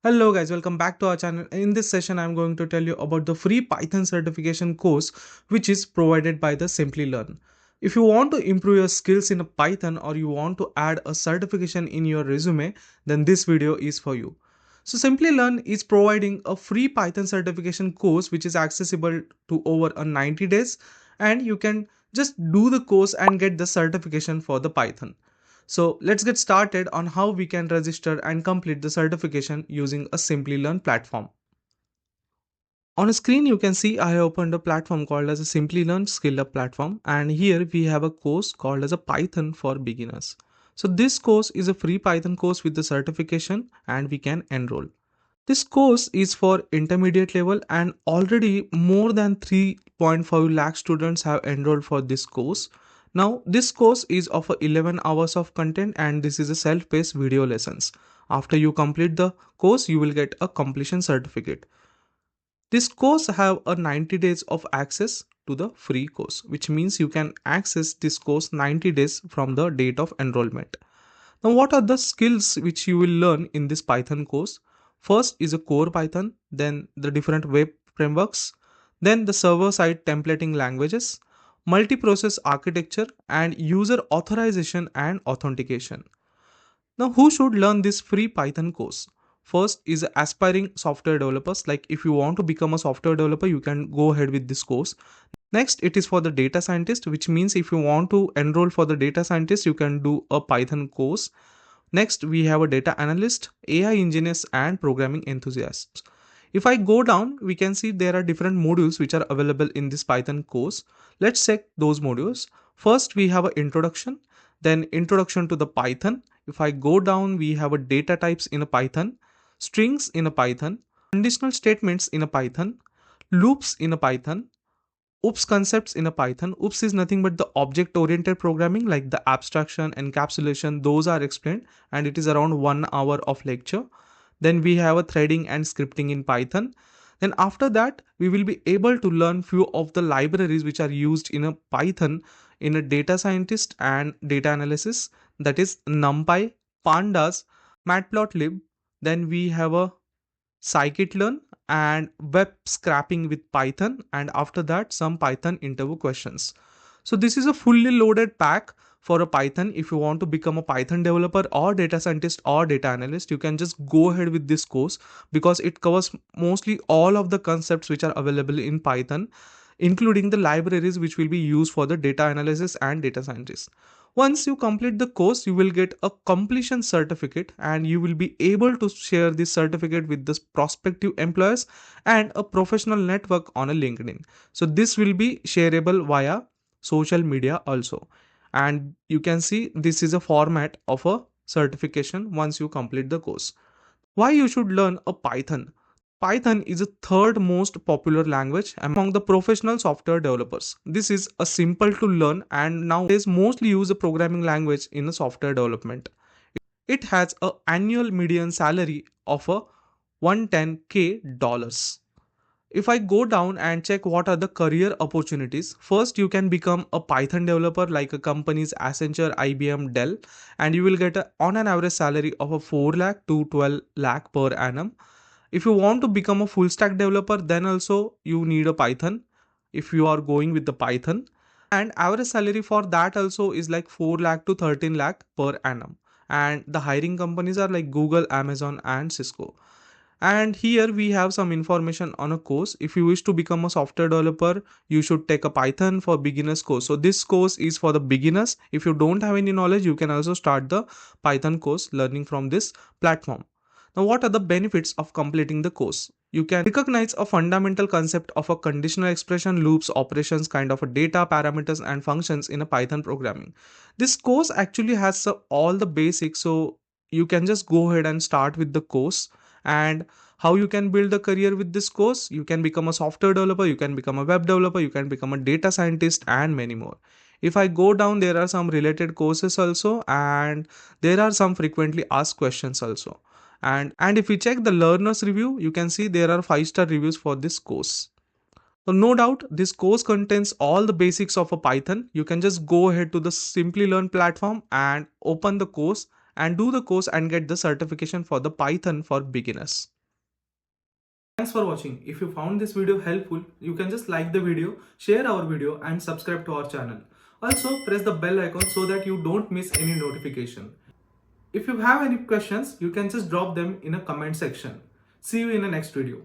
Hello guys, welcome back to our channel. In this session, I'm going to tell you about the free Python certification course which is provided by the Simplilearn. If you want to improve your skills in Python or you want to add a certification in your resume, then this video is for you. So Simplilearn is providing a free Python certification course which is accessible to over a 90 days, and you can just do the course and get the certification for the Python. So let's get started on how we can register and complete the certification using a Simplilearn platform. On a screen you can see I have opened a platform called as a Simplilearn Skill Up platform, and here we have a course called as a Python for beginners. So this course is a free Python course with the certification and we can enroll. This course is for intermediate level and already more than 3.5 lakh students have enrolled for this course. Now this course is of 11 hours of content and this is a self-paced video lessons. After you complete the course, you will get a completion certificate. This course have a 90 days of access to the free course, which means you can access this course 90 days from the date of enrollment. Now, what are the skills which you will learn in this Python course? First is a core Python, then the different web frameworks, then the server-side templating languages, multi-process architecture, and user authorization and authentication. Now, who should learn this free Python course? First is aspiring software developers. Like if you want to become a software developer, you can go ahead with this course. Next, it is for the data scientist, which means if you want to enroll for the data scientist, you can do a Python course. Next, we have a data analyst, AI engineers, and programming enthusiasts. If I go down, we can see there are different modules which are available in this Python course. Let's check those modules. First, we have an introduction, then introduction to the Python. If I go down, we have a data types in a Python, strings in a Python, conditional statements in a Python, loops in a Python, OOPS concepts in a Python. OOPS is nothing but the object-oriented programming, like the abstraction, encapsulation, those are explained, and it is around 1 hour of lecture. Then we have a threading and scripting in Python. Then after that, we will be able to learn few of the libraries which are used in a Python in a data scientist and data analysis, that is NumPy, Pandas, Matplotlib. Then we have a scikit-learn and web scraping with Python, and after that some Python interview questions. So this is a fully loaded pack for a Python. If you want to become a Python developer or data scientist or data analyst, you can just go ahead with this course because it covers mostly all of the concepts which are available in Python, including the libraries which will be used for the data analysis and data scientists. Once you complete the course, you will get a completion certificate and you will be able to share this certificate with the prospective employers and a professional network on a LinkedIn. So this will be shareable via social media also. And you can see this is a format of a certification once you complete the course. Why you should learn a Python? Python is the third most popular language among the professional software developers. This is a simple to learn and nowadays mostly use a programming language in the software development. It has an annual median salary of a 110k dollars. If I go down and check what are the career opportunities, first you can become a Python developer like a company's Accenture, IBM, Dell, and you will get on an average salary of a 4 lakh to 12 lakh per annum. If you want to become a full stack developer, then also you need a Python if you are going with the Python. And average salary for that also is like 4 lakh to 13 lakh per annum. And the hiring companies are like Google, Amazon, and Cisco. And here we have some information on a course. If you wish to become a software developer, you should take a Python for beginners course. So this course is for the beginners. If you don't have any knowledge, you can also start the Python course learning from this platform. Now, what are the benefits of completing the course? You can recognize a fundamental concept of a conditional expression, loops, operations, kind of a data, parameters, and functions in a Python programming. This course actually has all the basics, so you can just go ahead and start with the course. And how you can build a career with this course: you can become a software developer, you can become a web developer, you can become a data scientist, and many more. If I go down, there are some related courses also, and there are some frequently asked questions also. And if we check the learners review, you can see there are 5-star reviews for this course. So no doubt this course contains all the basics of a Python. You can just go ahead to the Simplilearn platform and open the course and do the course and get the certification for the Python for beginners. Thanks for watching. If you found this video helpful, you can just like the video, share our video and subscribe to our channel. Also press the bell icon so that you don't miss any notification. If you have any questions, you can just drop them in a comment section. See you in the next video.